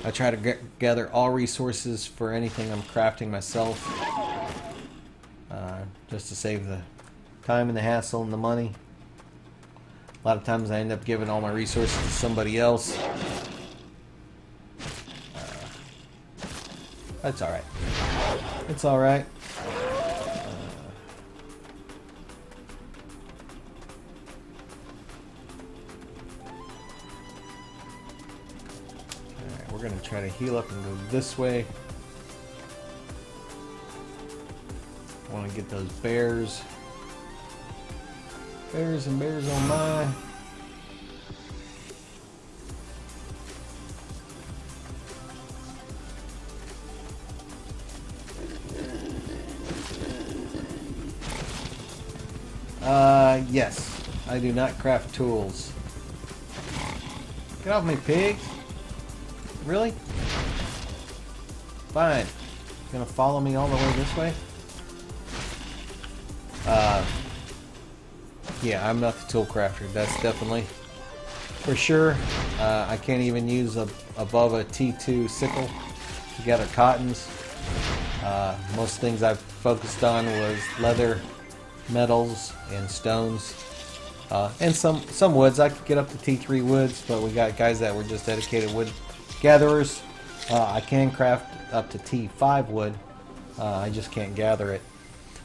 I try to gather all resources for anything I'm crafting myself, just to save the time and the hassle and the money. A lot of times I end up giving all my resources to somebody else. That's alright. It's alright. Alright, we're going to try to heal up and go this way. I want to get those bears. Bears and bears on my. Yes. I do not craft tools. Get off me, pig. Really? Fine. Gonna follow me all the way this way? Yeah, I'm not the tool crafter. That's definitely for sure. I can't even use above a T2 sickle to gather cottons. Most things I've focused on was leather, metals, and stones, and some woods. I could get up to T3 woods, but we got guys that were just dedicated wood gatherers. I can craft up to T5 wood. I just can't gather it.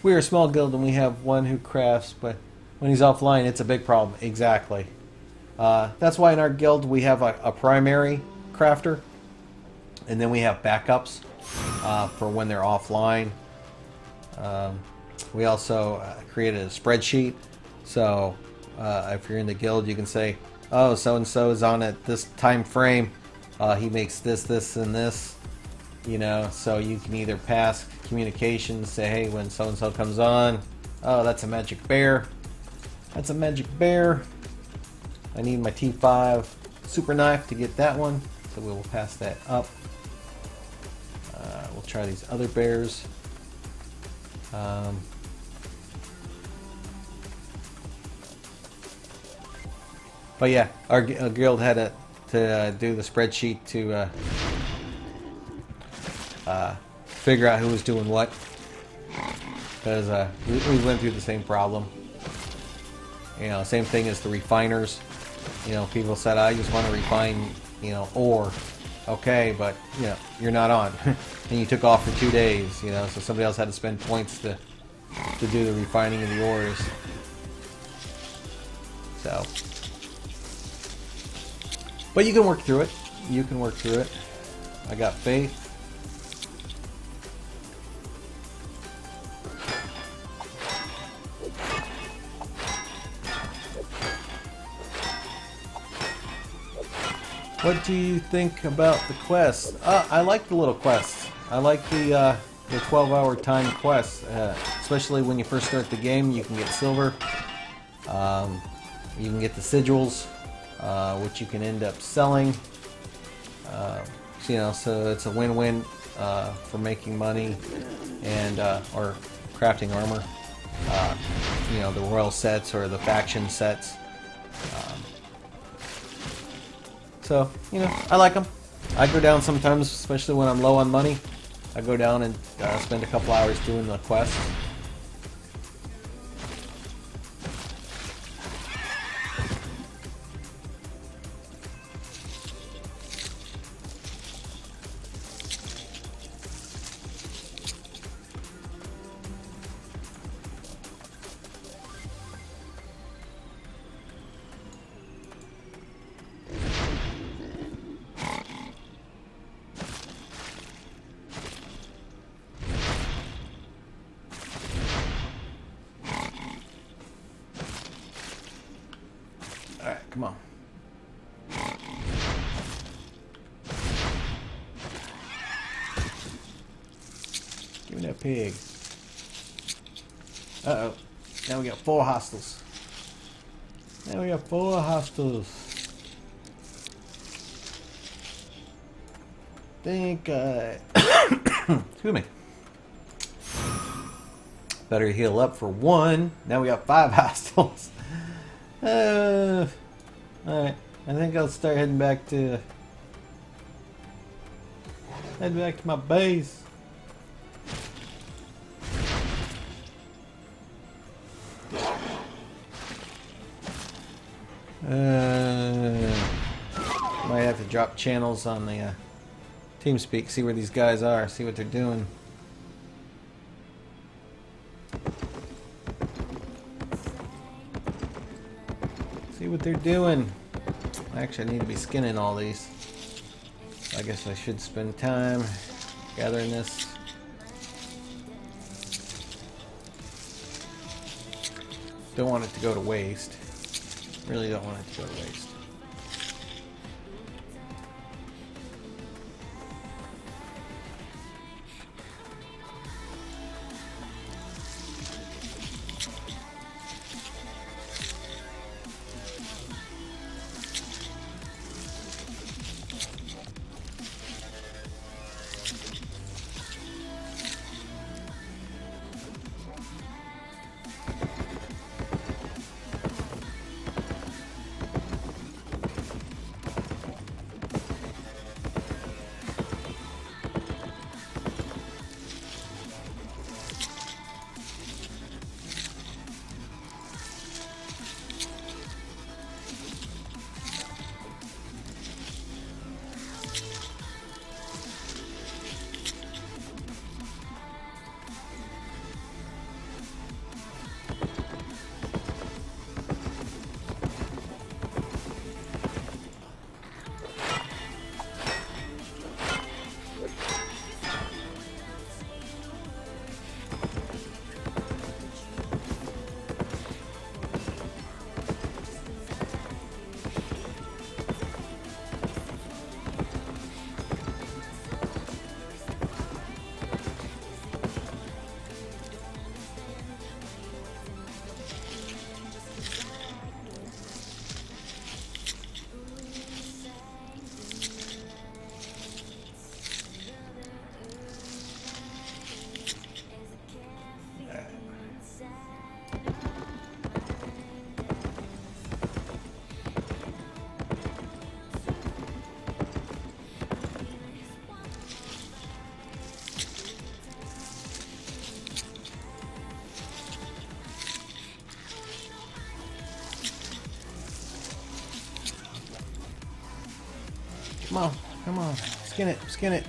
We're a small guild and we have one who crafts, but when he's offline, it's a big problem. Exactly. That's why in our guild we have a primary crafter, and then we have backups for when they're offline. We also created a spreadsheet, so if you're in the guild, you can say, "Oh, so and so is on at this time frame. He makes this, this, and this." You know, so you can either pass communications, say, "Hey, when so and so comes on, oh, that's a magic bear. That's a magic bear. I need my T5 super knife to get that one," so we will pass that up. We'll try these other bears. But yeah, our guild had to do the spreadsheet to figure out who was doing what, because we went through the same problem. You know, same thing as the refiners. You know, people said, "I just want to refine, ore." Okay, but you're not on, and you took off for 2 days. So somebody else had to spend points to do the refining of the ores. So, but you can work through it. You can work through it. I got faith. What do you think about the quests? I like the little quests. I like the 12-hour time quests, especially when you first start the game. You can get silver. You can get the sigils, which you can end up selling. So it's a win-win for making money and or crafting armor. The royal sets or the faction sets. So, I like them. I go down sometimes, especially when I'm low on money. I go down and spend a couple hours doing the quests. Alright, come on. Give me that pig. Uh-oh. Now we got 4 hostiles. Now we got 4 hostiles. Think, excuse me. Better heal up for 1. Now we got 5 hostiles. Alright. I think I'll start heading back to Head back to my base. Might have to drop channels on the TeamSpeak, see where these guys are, see what they're doing. See what they're doing. Actually, I need to be skinning all these. I guess I should spend time gathering this. Don't want it to go to waste. Really don't want it to go to waste. Come on, come on. Skin it, skin it.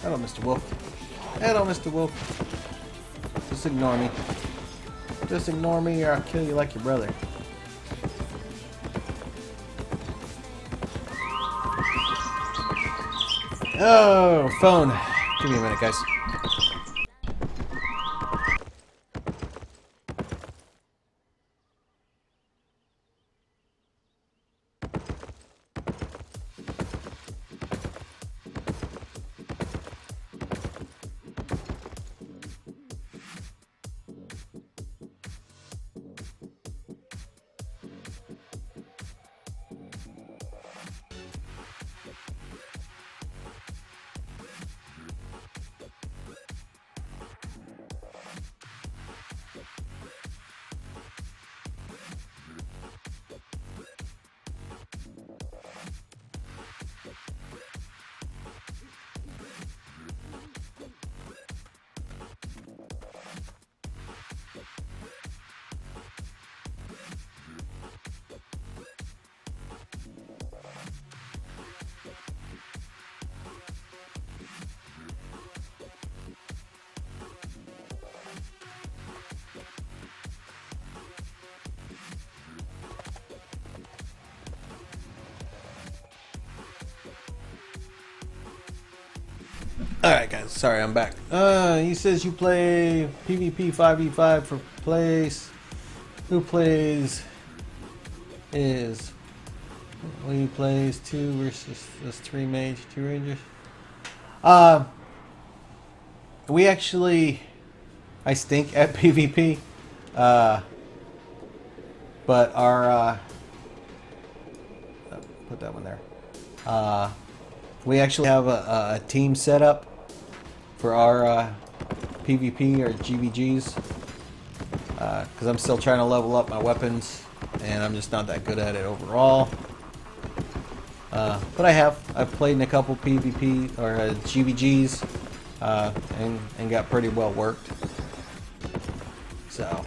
Hello, Mr. Wolf. Hello, Mr. Wolf. Just ignore me. Just ignore me or I'll kill you like your brother. Oh, phone. Give me a minute, guys. Alright guys, sorry I'm back. He says you play PvP 5v5 for place. Who plays is... Well, he plays 2 versus 3 mage, 2 rangers. Uh, we actually, I stink at PvP, but our put that one there. We actually have a team set up for our PvP or GVGs because I'm still trying to level up my weapons and I'm just not that good at it overall. But I've played in a couple PvP or GVGs and got pretty well worked. So,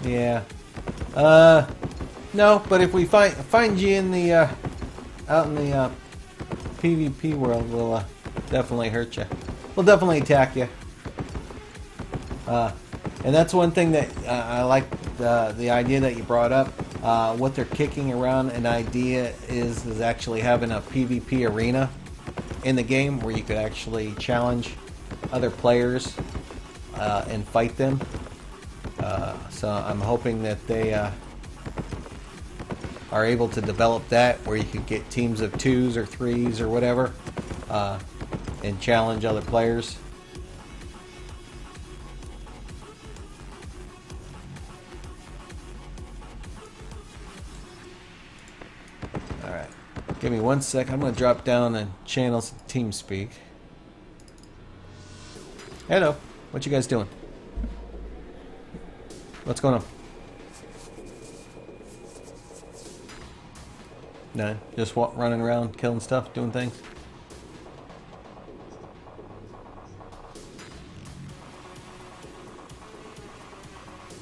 yeah. No, but if we find you in the out in the PvP world, we'll definitely hurt you. We'll definitely attack you. And that's one thing that I like the idea that you brought up. What they're kicking around an idea is actually having a PvP arena in the game where you could actually challenge other players and fight them. So I'm hoping that they are able to develop that where you could get teams of 2s or 3s or whatever and challenge other players. Alright, give me 1 sec. I'm going to drop down and channel some TeamSpeak. Hello, what you guys doing? What's going on? None. Just running around, killing stuff, doing things.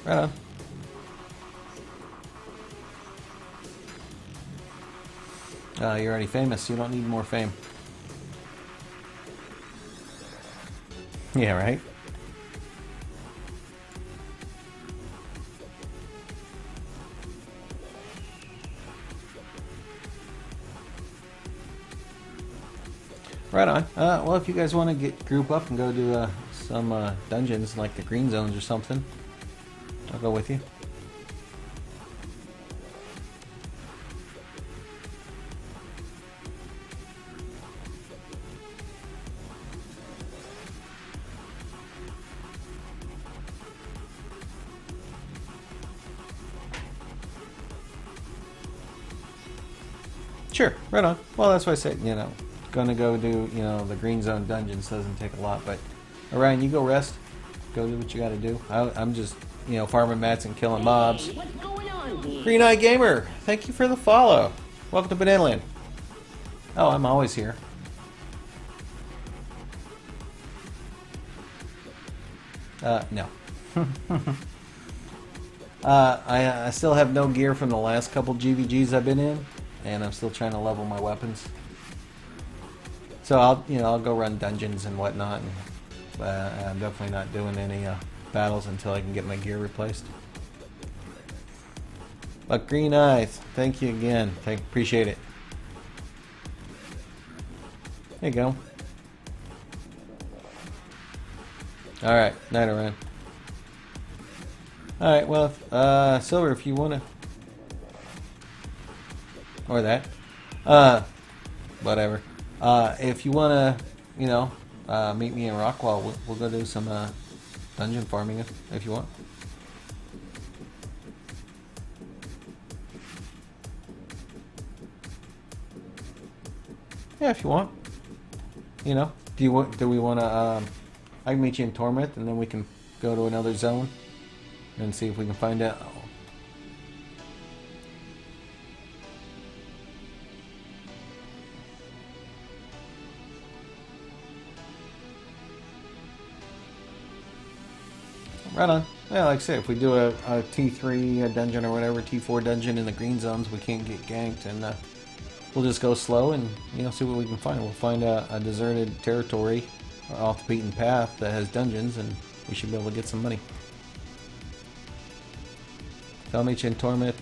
Right on. You're already famous. You don't need more fame. Yeah, right? Right on. Well, if you guys want to group up and go do some dungeons like the green zones or something, I'll go with you. Sure, right on. Well, that's why I said, gonna go do, the green zone dungeons. Doesn't take a lot, but Orion, you go rest. Go do what you gotta do. I'm just, farming mats and killing mobs. What's going on here? Green Eye Gamer, thank you for the follow. Welcome to Banana Land. Oh, I'm always here. No. I still have no gear from the last couple GVGs I've been in, and I'm still trying to level my weapons. So I'll go run dungeons and whatnot. And, I'm definitely not doing any battles until I can get my gear replaced. But Green Eyes, thank you again. Appreciate it. There you go. Alright, night around. Alright, well, Silver, if you wanna... Or that. Whatever. If you wanna, meet me in Rockwall, we'll go do some dungeon farming if you want. Yeah, if you want. Do we want to, I can meet you in Torment, and then we can go to another zone and see if we can find out. Right on. Yeah, like I said, if we do a T3 dungeon or whatever, T4 dungeon in the green zones, we can't get ganked, and we'll just go slow and see what we can find. We'll find a deserted territory off the beaten path that has dungeons, and we should be able to get some money. So I'll meet you in Torment.